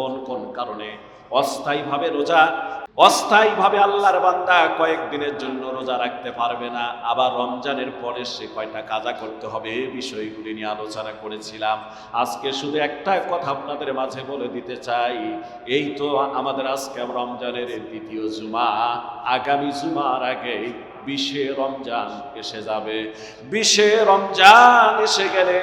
কোন কোন কারণে অস্থায়ীভাবে আল্লাহর বান্দা কয়েকদিনের জন্য রোজা রাখতে পারবে না, আবার রমজানের পরে সে কয়টা কাজা করতে হবে, এই বিষয়গুলি নিয়ে আলোচনা করেছিলাম। আজকে শুধু একটা কথা আপনাদের মাঝে বলে দিতে চাই, এই তো আমাদের আজকে রমজানের দ্বিতীয় জুমা, আগামী জুমার আগে 20শে রমজান এসে যাবে। 20শে রমজান এসে গেলে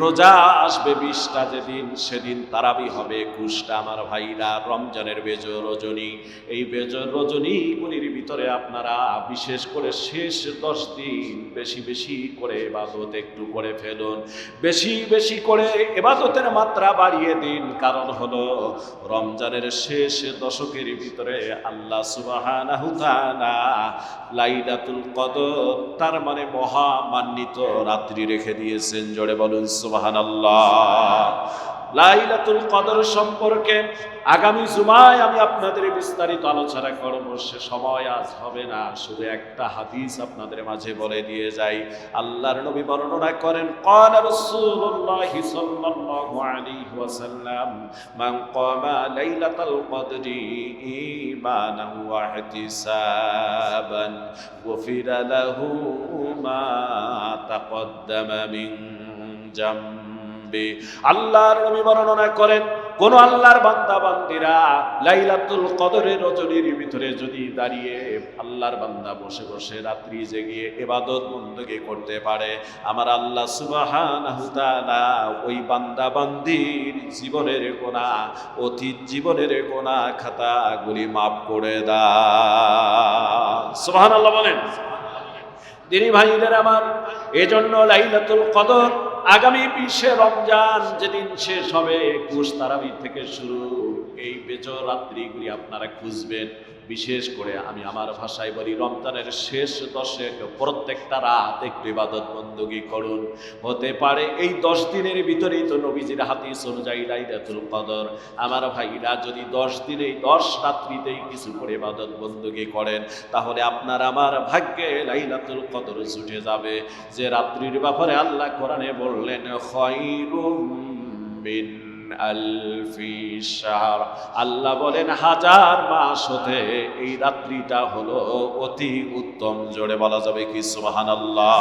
রোজা আসবে 20টা যেদিন, সেদিন তারাবি হবে 21টা। আমার ভাইরা, রমজানের বেজর রজনী, এই বেজর রজনীগুলির ভিতরে আপনারা বিশেষ করে শেষ 10 দিন বেশি বেশি করে ইবাদত একটু করে ফেলুন, বেশি বেশি করে ইবাদতের মাত্রা বাড়িয়ে দিন। কারণ হলো রমজানের শেষ দশকের ভিতরে আল্লাহ সুবহানাহু তাআলা লাইলাতুল কদর, তার মানে মহামান্বিত রাত্রি রেখে দিয়েছেন। জোরে বলুন সুবহানাল্লাহ। লাইলাতুল কদর সম্পর্কে আগামী জুমায় আমি আপনাদের বিস্তারিত আলোচনা করব, সে সময় আজ হবে না। শুধু একটা হাদিস আপনাদের মাঝে বলে দিয়ে যাই। আল্লাহর নবী বর্ণনা করেন, ক্বালা রাসূলুল্লাহ সাল্লাল্লাহু আলাইহি ওয়াসাল্লাম, মান ক্বামা লাইলাতাল কদরি ঈমানান ওয়া ইহতিসাবান গুফিরা লাহু মা তাকদ্দামা মিন জামবি। আল্লাহর নবী বর্ণনা করেন, কোন আল্লাহর বান্দা বান্দিরা লাইলাতুল কদরের রজনীর ভিতরে যদি দাঁড়িয়ে আল্লাহর বান্দা বসে বসে রাত্রি জেগে ইবাদত বندگی করতে পারে, আমার আল্লাহ সুবহানাহু তাআলা ওই বান্দা বান্দির জীবনের গুনাহ, অতীত জীবনের গুনাহ খাতাগুলি মাফ করে দেয়। সুবহানাল্লাহ বলেন। দিনী ভাইদের আমার, এজন্য লাইলাতুল কদর আগামী 20শে রমজান যেদিন শেষ হবে, 21 তারাবি থেকে শুরু, এই বেজর রাত্রিগুলি আপনারা খুঁজবেন। বিশেষ করে আমি আমার ভাষায় বলি, রমজানের শেষ দশক প্রত্যেকটা রাত একটু ইবাদত বندگی করুন। হতে পারে এই 10 দিনের ভিতরেই তো নবীজির হাদিস অনুযায়ী লাইলাতুল কদর। আমার ভাইরা, যদি 10 দিনে 10 রাত্রিতেই কিছু করে ইবাদত বندگی করেন, তাহলে আপনার আমার ভাগ্যে লাইলাতুল কদর জুটে যাবে। যে রাত্রির ব্যাপারে আল্লাহ কোরআনে বললেন, খায়রুম মিন আলফি শাহর, আল্লাহ বলেন 1000 মাস হতে এই রাত্রিটা হলো অতি উত্তম। জোরে বলা যাবে কি সুবহানাল্লাহ।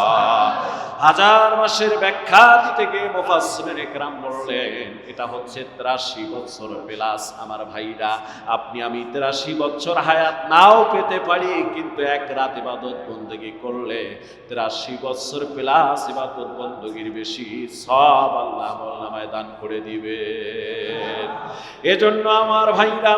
1000 মাসের ব্যাখ্যা দিতে গিয়ে মুফাসসিরিন ইকরাম বললেন, এটা হচ্ছে 83 বছর প্লাস। আমার ভাইরা, আপনি আমি 83 বছর হায়াত নাও পেতে পারি, কিন্তু এক রাত ইবাদত বندگی করলে 83 বছর প্লাস ইবাদত বندگির বেশি সব আল্লাহ আমলনামায় দান করে দিবে। এজন্য আমার ভাইরা,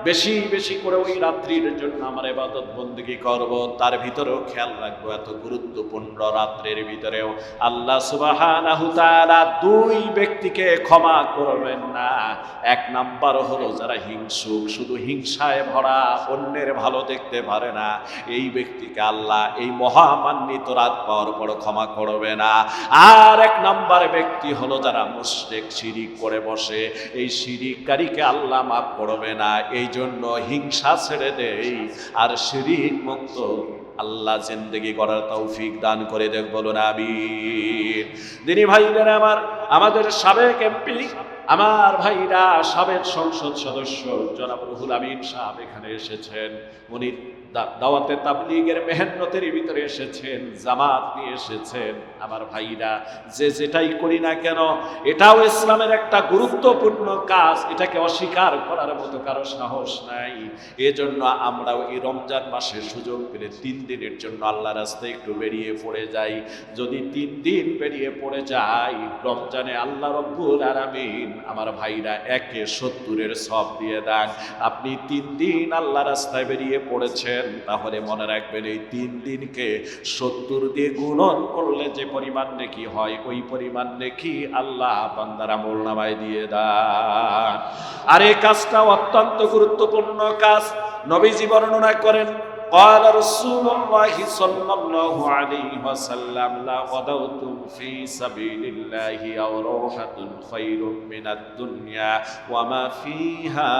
বেশি বেশি করে ওই রাত্রির জন্য আমার ইবাদত বندگی করব। তার ভিতরেও খেয়াল রাখবো, এত গুরুত্বপূর্ণ রাত্রির ভিতরেও আল্লাহ সুবহানাহু তাআলা 2 ব্যক্তিকে ক্ষমা করবেন না। এক নাম্বার হলো যারা হিংসুক, শুধু হিংসায় ভরা, অন্যের ভালো দেখতে পারে না, এই ব্যক্তিকে আল্লাহ এই মহামান্বিত রাত পাওয়ার পর ক্ষমা করবে না। আর এক নাম্বার ব্যক্তি হলো যারা মুশরিক, শিরিক করে বসে, এই শিরিককারীকে আল্লাহ মাফ করবে না। এই জন্য হিংসা ছেড়ে দেই, আর শিরিক মুক্ত আল্লাহ জিন্দেগি করার তৌফিক দান করে দেখ, বলুন আমিন। দিনী ভাইরা আমার, আমাদের সাবেক এমপি, আমার ভাইরা সাবেক সংসদ সদস্য জনাব রুহুল আমিন সাহেব এখানে এসেছেন। উনি দাওয়াতে তাবলীগের মেহনতের ভিতরে এসেছেন, জামাত নিয়ে এসেছেন। আমার ভাইরা, যে যেটাই করি না কেন, এটাও ইসলামের একটা গুরুত্বপূর্ণ কাজ, এটাকে অস্বীকার করার মতো কারো সাহস নাই। এজন্য আমরাও এই রমজান মাসে সুযোগ পেলে 3 দিনের জন্য আল্লাহর রাস্তায় একটু বেরিয়ে পড়ে যাই। যদি 3 দিন বেরিয়ে পড়ে যাই রমজানে, আল্লাহ রব্বুল আলামিন আমার ভাইরা 1/70 সওয়াব দিয়ে দেন। আপনি 3 দিন আল্লাহ রাস্তায় বেরিয়ে পড়েছেন, তাহলে মনে রাখবেন এই 3 দিনকে 70 দিয়ে গুণন করলে যে পরিমাণ নেকি হয়, ওই পরিমাণ নেকি আল্লাহ বান্দার আমলনামায় দিয়ে দেন। আর এই কাজটা অত্যন্ত গুরুত্বপূর্ণ কাজ। নবীজি বর্ণনা করেন, قال رسول الله صلى الله عليه وسلم لا غدوة في سبيل الله أو روحة خير من الدنيا وما فيها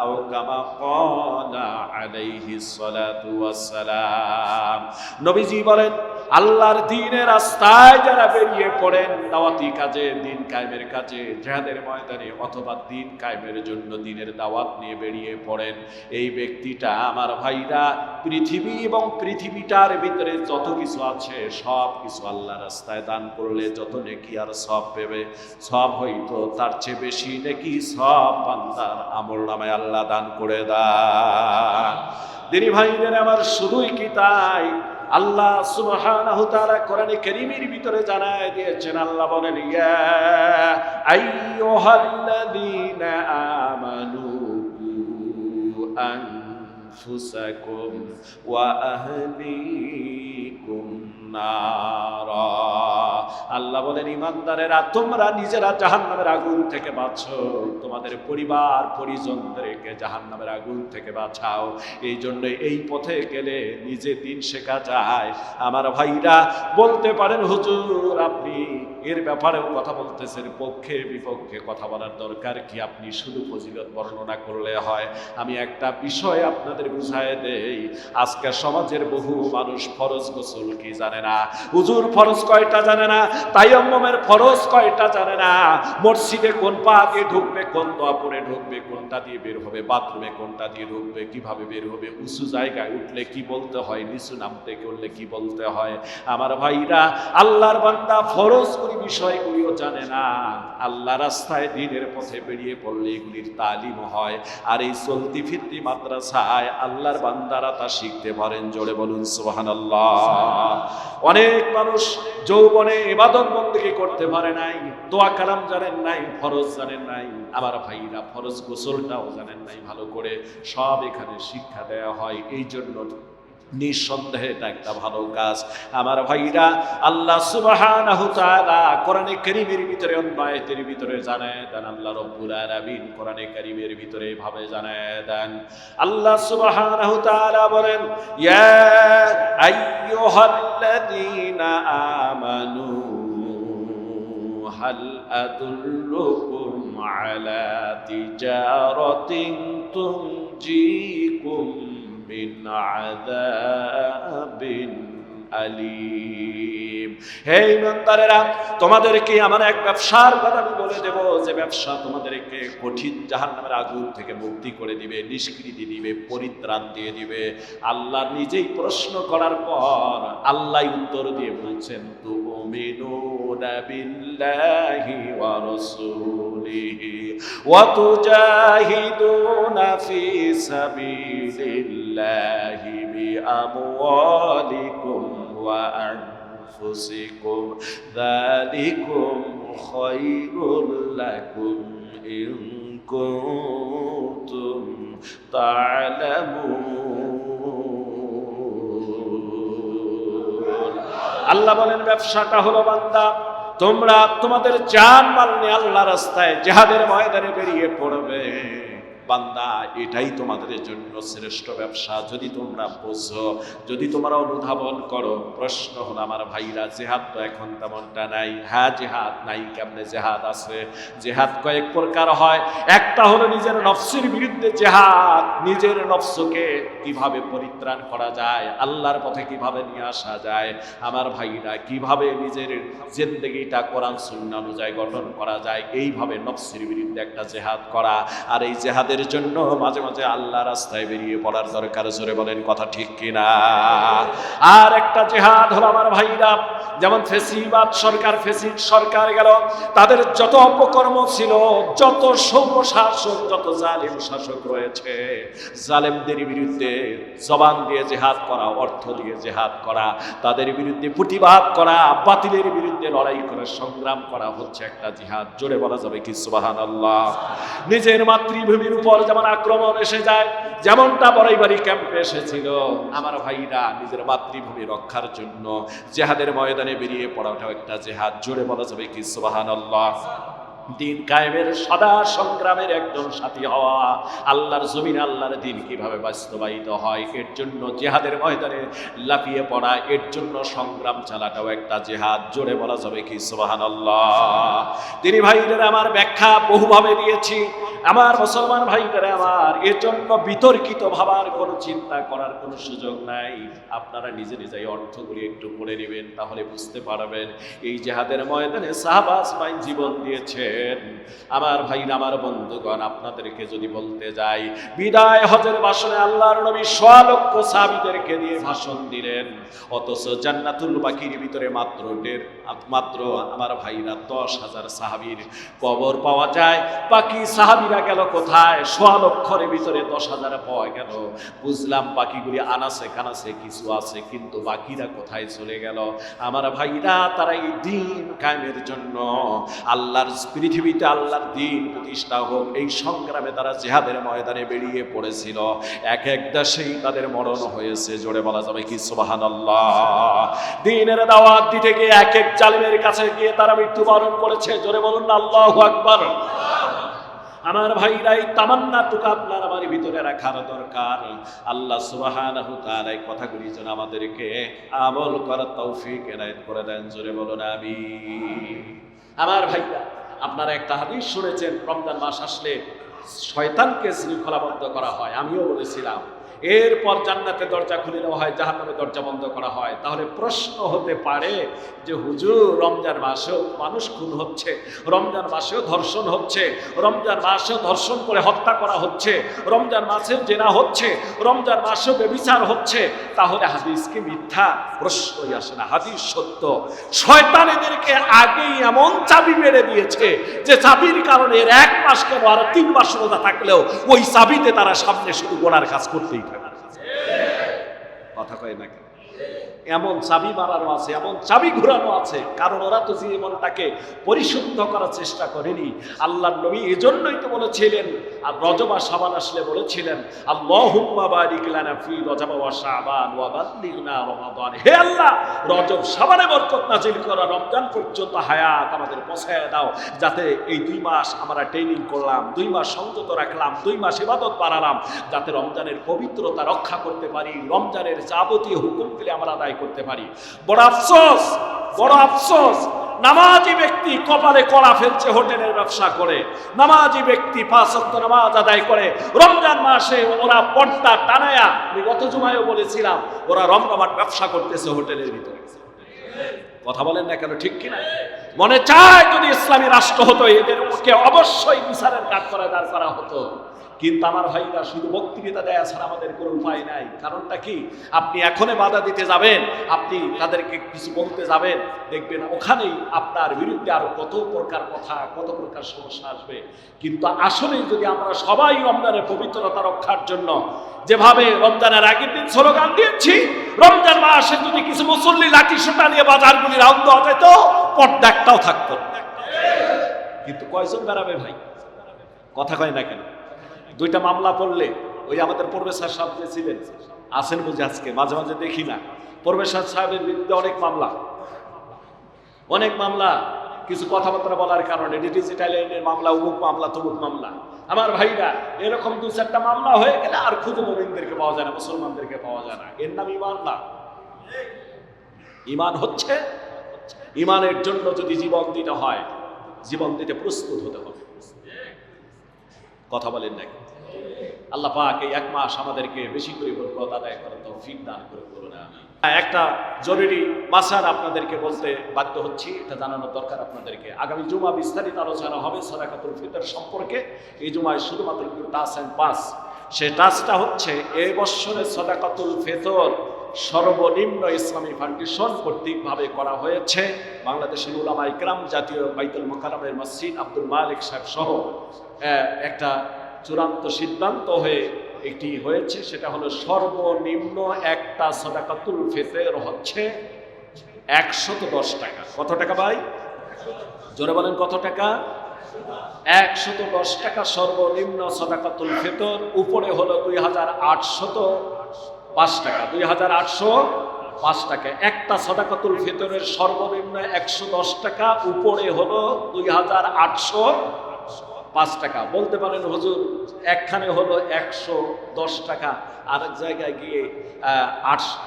أو كما قال عليه الصلاة والسلام। নবীজি বলেন, আল্লাহর দ্বীনের রাস্তায় যারা বেরিয়ে পড়েন দাওয়াতি কাজে, দ্বীন কায়েমের কাজে, জিহাদের ময়দানে অথবা দ্বীন কায়েমের জন্য দ্বীনের দাওয়াত নিয়ে বেরিয়ে পড়েন, এই ব্যক্তিটা আমার ভাইরা পৃথিবী এবং পৃথিবীটার ভিতরে যত কিছু আছে সব কিছু আল্লাহ রাস্তায় দান করলে যত নেকি আর সব পেবে, সব হইতো তার চেয়ে বেশি নেকি সব বান্দার আমলনামায় আল্লাহ দান করে দেন। দিনী ভাইদের আমার শুধুই কি তাই, আল্লাহ সুবহানাহু তাআলা কোরআনে কারীমের ভিতরে জানায় দিয়েছেন, আল্লাহ বলেন ইয়া আইয়ুহাল্লাযীনা আমানু আনফুসাকুম ওয়া আহলিকুম নারা। আল্লাহ বলেন ঈমানদারেরা তোমরা নিজেরা জাহান্নামের আগুন থেকে বাঁচো, তোমাদের পরিবার পরিজনদেরকে জাহান্নামের আগুন থেকে বাঁচাও। এই জন্য এই পথে গেলে নিজে দিন শেখা যায়। আমার ভাইরা বলতে পারেন হুজুর আপনি এর ব্যাপারেও কথা বলতেছেন, পক্ষে বিপক্ষে কথা বলার দরকার কি, আপনি শুধু ফজিলত বর্ণনা করলে হয়। আমি একটা বিষয় আপনাদের বুঝায় দেই, আজকে সমাজের বহু মানুষ ফরজ গোসল কি জানে না, হুজুর ফরজ কয়টা জানে না, তায়াম্মুমের ফরজ কয়টা জানে না, মসজিদে কোন পা দিয়ে ঢুকবে, কোন দোয়া পড়ে ঢুকবে, কোনটা দিয়ে বের হবে, বাথরুমে কোনটা দিয়ে ঢুকবে, কিভাবে বের হবে, উঁচু জায়গায় উঠলে কি বলতে হয়, নিচু নামতে করলে কি বলতে হয়। আমার ভাইরা আল্লাহর বান্দা ফরজ বিষয়গুলিও জানে না, আল্লাহ রাস্তায় দ্বীনের পথে বেরিয়ে পড়লে এগুলির তালিম হয়। আর এই চলতি ফিরতি মাদ্রাসায় আল্লাহর বান্দারা তা শিখতে পারেন। জোরে বলুন সুবহানাল্লাহ। অনেক মানুষ যৌবনে ইবাদত বন্দেগী করতে পারে নাই, দোয়া কালাম জানেন নাই, ফরজ জানেন নাই। আমার ভাইরা ফরজ গোসলটাও জানেন নাই ভালো করে, সব এখানে শিক্ষা দেওয়া হয়। এই জন্য নিঃসন্দেহে এটা একটা ভালো কাজ। আমার ভাইরা আল্লাহ সুবহানাহু তাআলা কোরআনে কারীমের ভিতরে অন্য আয়াতের ভিতরে জানায় দেন, আল্লাহ রাব্বুল আলামিন কোরআনে কারীমের ভিতরে এভাবে জানায় দেন, আল্লাহ সুবহানাহু তাআলা বলেন ইয়া আইয়ুহাল্লাযীনা আমানু হাল আদুল্লুকুম আলা তিজারাতিন তুনজিকুম মিন আযাবিন আলীম। হে ঈমানদারেরা তোমাদেরকে আমার এক ব্যবসার কথা আমি বলে দেব, যে ব্যবসা তোমাদেরকে কঠিন জাহান্নামের আগুন থেকে মুক্তি করে দিবে, নিষ্কৃতি দিবে, পরিত্রাণ দিয়ে দিবে। আল্লাহ নিজেই প্রশ্ন করার পর আল্লাহ উত্তর দিয়ে বলছেন তুমিনুনা বিল্লাহি ওয়া রাসূলিহি ওয়া তুজাহিদুনা ফি সাবিলিল্লাহি বিআমওয়ালিকুম ওয়া আনফুসিকুম যালিকুম খায়রুল লাকুম ইন কুনতুম তা'লামুন। আল্লাহ বলেন ব্যবসাটা হলো বান্দা তোমরা তোমাদের জান মাল নিয়ে আল্লাহ রাস্তায় জিহাদের ময়দানে বেরিয়ে পড়বে। বান্দা এটাই তোমাদের জন্য শ্রেষ্ঠ ব্যবসা। যদি তোমরা বোঝো, যদি তোমরা অনুধাবন করো। প্রশ্ন হলো আমার ভাইরা জিহাদ তো এখন তেমনটা নাই। হ্যাঁ জিহাদ নাই, কেমনে জিহাদ আছে? জিহাদ কয়েক প্রকার হয়। একটা হলো নিজের নফসের বিরুদ্ধে জিহাদ, নিজের নফসকে কিভাবে পরিত্রাণ করা যায়, আল্লাহর পথে কিভাবে নিয়ে আসা যায়। আমার ভাইরা কিভাবে নিজের জিন্দেগিটা কোরআন সুন্নাহ অনুযায়ী গঠন করা যায়, এইভাবে নফসের বিরুদ্ধে একটা জিহাদ করা। আর এই জিহাদের জন্য মাঝে মাঝে আল্লাহ রাস্তায় বেরিয়ে পড়ার দরকার। জোরে বলেন কথা ঠিক কিনা? আর একটা জিহাদ হলো আমার ভাইরা, যেমন ফেসিবাদ সরকার, ফেসিড সরকার গেল, তাদের যত অপকর্ম ছিল, যত সৌম্য শাসক, যত জালিম শাসক রয়েছে, জালেমদের বিরুদ্ধে জবান দিয়ে জিহাদ করা, অর্থ দিয়ে জিহাদ করা, তাদের বিরুদ্ধে প্রতিবাদ করা, বাতিলের বিরুদ্ধে লড়াই করে সংগ্রাম করা হচ্ছে একটা জিহাদ। জোরে বলা যাবে কি সুবহানাল্লাহ? নিজের মাতৃভূমির উপর যেমন আক্রমণ এসে যায়, যেমনটা বরাইবাড়ি ক্যাম্পে এসেছিল, আমার ভাইরা নিজের মাতৃভূমি রক্ষার জন্য জিহাদের ময়দানে বেরিয়ে পড়াটাও একটা জিহাদ। জোরে বলা যাবে কি সুবহানাল্লাহ? দিন কায়েমের সদা সংগ্রামের একজন সাথী হওয়া, আল্লাহর জমিনে আল্লাহর দিন কিভাবে বাস্তবায়িত হয় এর জন্য জিহাদের ময়দানে লাফিয়ে পড়া, এর জন্য সংগ্রাম চালাটাও একটা জিহাদ। জোরে বলা যাবে কি সুবহানাল্লাহ? তিনি ভাইদের আমার ব্যাখ্যা বহুভাবে দিয়েছি। আমার মুসলমান ভাইরা আমার, এজন্য বিতর্কিত ভাবার কোনো চিন্তা করার কোনো সুযোগ নাই। আপনারা নিজে নিজেই অর্থগুলি একটু পড়ে নেবেন, তাহলে বুঝতে পারবেন এই জিহাদের ময়দানে সাহাবা আজমাইন জীবন দিয়েছেন। আমার ভাইরা, আমার বন্ধুগণ, আপনাদেরকে যদি বলতে যাই, বিদায় হজের ভাষণে আল্লাহর নবী 100 লক্ষ সাহাবীদেরকে দিয়ে ভাষণ দিলেন, অথচ জান্নাতুল বাকির ভিতরে মাত্র আমার ভাইরা 10,000 সাহাবীর কবর পাওয়া যায়। বাকি সাহাবীরা গেল কোথায়? 100 লক্ষের ভিতরে 10,000 পাওয়া গেল। বুঝলাম বাকিগুলি আনাসে কানাসে কিছু আছে, কিন্তু বাকিরা কোথায় চলে গেল? আমার ভাইরা, তারা এই দিন কায়েমের জন্য, আল্লাহর পৃথিবীতে আল্লাহর দিন প্রতিষ্ঠা হোক, এই সংগ্রামে তারা জিহাদের ময়দানে বেরিয়ে পড়েছিল। এক এক দেশেই তাদের মরণ হয়েছে। জোরে বলা যাবে কি সুবহানাল্লাহ? দ্বীনের দাওয়াত দিতে গিয়ে এক এক জালিমের কাছে গিয়ে তারা মৃত্যুবরণ করেছে। জোরে বলুন না আল্লাহু আকবার। আমার ভাইরা, এই তামান্নাটুকু আপনার আমার ভিতরে রাখার দরকার। আল্লাহ সুবহানাহু তাআলা এই কথাগুলি যেন আমাদেরকে আমল করার তৌফিক এনায়েত করে দেন। জোরে বলুন আমিন। আমার ভাইরা, আপনারা একটা হাদিস শুনেছেন, রমজান মাস আসলে শয়তানকে শৃঙ্খলাবদ্ধ করা হয়। আমিও বলেছিলাম, এরপর জান্নাতের দরজা খুলে দেওয়া হয়, জাহান্নামের দরজা বন্ধ করা হয়। তাহলে প্রশ্ন হতে পারে যে হুজুর, রমজান মাসেও মানুষ খুন হচ্ছে, রমজান মাসেও ধর্ষণ হচ্ছে, রমজান মাসেও ধর্ষণ করে হত্যা করা হচ্ছে, রমজান মাসেও জেনা হচ্ছে, রমজান মাসেও ব্যভিচার হচ্ছে, তাহলে হাদিস কি মিথ্যা? প্রশ্নই আসে না। হাদিস সত্য। শয়তান এদেরকে আগেই এমন চাবি মেরে দিয়েছে যে চাবির কারণে এর 1 মাস কেন আর 3 মাস রোজা থাকলেও ওই চাবিতে তারা সামনে শুধু গোনার কাজ করতেই থাকে। কথা কয় না কেন? এমন চাবি মারানো আছে, এমন চাবি ঘুরানো আছে, কারণ ওরা তো জীবনটাকে পরিশুদ্ধ করার চেষ্টা করেনি। আল্লাহর নবী এজন্যই তো বলেছিলেন, আর রজব আর শাবান আসলে বলেছিলেন, আল্লাহুম্মা বারিক লানা ফি রজব ওয়া শাবান ওয়া বাল্লিগনা রমাদান। হে আল্লাহ, রজব শাবানে বরকত নাযিল করো, রমজান পর্যন্ত হায়াত আমাদের পৌঁছায় দাও, যাতে এই 2 মাস আমরা ট্রেনিং করলাম, 2 মাস সংযত রাখলাম, 2 মাস ইবাদত বাড়ালাম, যাতে রমজানের পবিত্রতা রক্ষা করতে পারি, রমজানের যাবতীয় হুকুমগুলি আমরা আদায় করতে পারি। বড় আফসোস, বড় আফসোস, নামাজি ব্যক্তি কপালে কড়া ফেলছে হোটেলের ব্যবসা করে, নামাজি ব্যক্তি 5 ওয়াক্ত নামাজ আদায় করে, রমজান মাসে ওরা পর্দা টানায়া, আমি গত জুমায়ও বলেছিলাম, ওরা রমরমাট ব্যবসা করতেছে হোটেলের ভিতরে। কথা বলেন না কেন? ঠিক কিনা? মনে চায় যদি ইসলামী রাষ্ট্র হতো, এদেরকে অবশ্যই বিচারের কাজ করে দাঁড় করা হতো। কিন্তু আমার ভাইরা, শুধু বক্তৃতা দেয়া ছাড়া আমাদের কোনো উপায় নাই। কারণটা কি? আপনি এখনই বাধা দিতে যাবেন, আপনি তাদেরকে কিছু বলতে যাবেন, দেখবেন ওখানেই আপনার বিরুদ্ধে আরো কত প্রকার কথা, কত প্রকার সমস্যা আসবে। কিন্তু আসলেই যদি আমরা সবাই রমজানের পবিত্রতা রক্ষার জন্য যেভাবে রমজানের আগের দিন স্লোগান দিয়েছি, রমজান মাসে যদি কিছু মুসল্লি লাঠি সোটা নিয়ে বাজারগুলি রাউন্ড দেওয়া যেত, পর্দা একটাও থাকতো। কিন্তু কয়জন বেড়াবে ভাই? কথা কয় না কেন? 2টা মামলা পড়লে, ওই আমাদের প্রফেসর সাহেব যে ছিলেন, আছেন বুঝে, আজকে মাঝে মাঝে দেখি না, প্রফেসর সাহেবের বিরুদ্ধে অনেক মামলা, কিছু কথাবার্তা বলার কারণে, ডিজিটাল আইনের মামলা, অমুক মামলা, তমুক মামলা। আমার ভাইরা, এরকম 2-4টা মামলা হয়ে গেলে আর খুদে মুমিনদেরকে পাওয়া যায় না, মুসলমানদেরকে পাওয়া যায় না। এর নাম ঈমান না। ঈমান হচ্ছে, ঈমানের জন্য যদি জীবন দিতে হয়, জীবন দিতে প্রস্তুত হতে হবে। কথা বলেন নাকি? আল্লাহ পাক এই 1 মাস আমাদেরকে বেশি করে বরকত আদায় করার তৌফিক দান করে করুন। একটা জরুরি মাসালা আপনাদেরকে বলতে বাধ্য হচ্ছি, এটা জানানোর দরকার আপনাদেরকে। আগামী জুমা বিস্তারিত আলোচনা হবে সাদাকাতুল ফিতর সম্পর্কে। এই জুমায় শুধুমাত্র টাচ এন্ড পাস। সেই টাচটা হচ্ছে, এই বছরের সাদাকাতুল ফিতর সর্বনিম্ন ইসলামী ফাউন্ডেশন কর্তৃকভাবে করা হয়েছে। বাংলাদেশের উলামা ইকরাম, জাতীয় বাইতুল মোকাররমের মসজিদ আব্দুল মালিক সাহেব সহ একটা চূড়ান্ত সিদ্ধান্ত হয়ে একটি হয়েছে। সেটা হলো সর্বনিম্ন একটা সাদাকাতুল ফিতর হচ্ছে 110 টাকা। কত টাকা ভাই? জোরে বলেন, কত টাকা? 110 টাকা সর্বনিম্ন সাদাকাতুল ফিতর। উপরে হলো 2805 টাকা। 2805 টাকা একটা সাদাকাতুল ফিতরের সর্বনিম্ন 110 টাকা, উপরে হলো 2805 5 টাকা। বলতে পারেন হুজুর একখানে হলো 110 টাকা, আরেক জায়গায় গিয়ে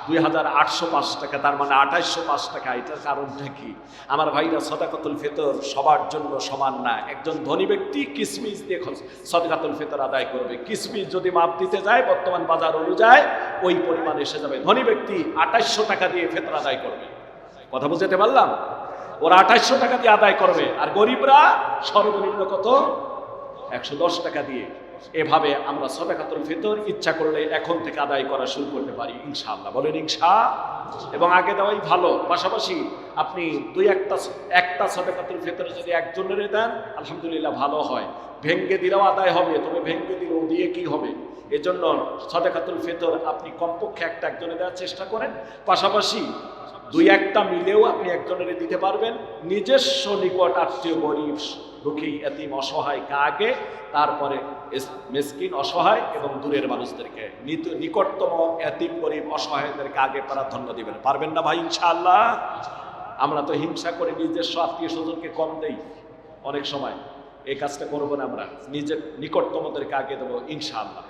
2805 টাকা, তার মানে 2805 টাকা। এটার কারণটা কি? আমার ভাইরা, সাদাকাতুল ফিতর সবার জন্য সমান না। একজন ধনী ব্যক্তি কিসমিস দিয়ে সাদাকাতুল ফিতর আদায় করবে। কিসমিস যদি মাপ দিতে যায় বর্তমান বাজার অনুযায়ী ওই পরিমাণ এসে যাবে। ধনী ব্যক্তি 2800 টাকা দিয়ে ফিতর আদায় করবে। কথা বুঝতে পারলাম? ওরা 2800 টাকা দিয়ে আদায় করবে, আর গরিবরা সর্বনিম্ন কত? 110 টাকা দিয়ে। এভাবে আমরা সাদাকাতুল ফিতর ইচ্ছা করলে এখন থেকে আদায় করা শুরু করতে পারি ইনশাআল্লাহ। বলেন ইনশাআল্লাহ। এবং আগে দেওয়াই ভালো। পাশাপাশি আপনি একটা সাদাকাতুল ফিতর যদি একজনের দেন আলহামদুলিল্লাহ ভালো হয়। ভেঙ্গে দিলেও আদায় হবে, তবে ভেঙ্গে দিলেও দিয়ে কি হবে? এজন্য সাদাকাতুল ফিতর আপনি কমপক্ষে একজনে দেওয়ার চেষ্টা করেন। পাশাপাশি 2-1টা মিলেও আপনি একজনের দিতে পারবেন। নিজস্ব নিকট আত্মীয়, গরিব, দুঃখী, এতিম, অসহায়কে আগে, তারপরে মিসকিন, অসহায় এবং দূরের মানুষদেরকে, নিকটতম এতিম, গরিব, অসহায়দেরকে আগে প্রাধান্য দিবেন। পারবেন না ভাই ইনশাআল্লাহ? আমরা তো হিংসা করে নিজস্ব আত্মীয় স্বজনকে কম দেই অনেক সময়। এই কাজটা করবো না, আমরা নিজের নিকটতমদেরকে আগে দেবো ইনশাআল্লাহ।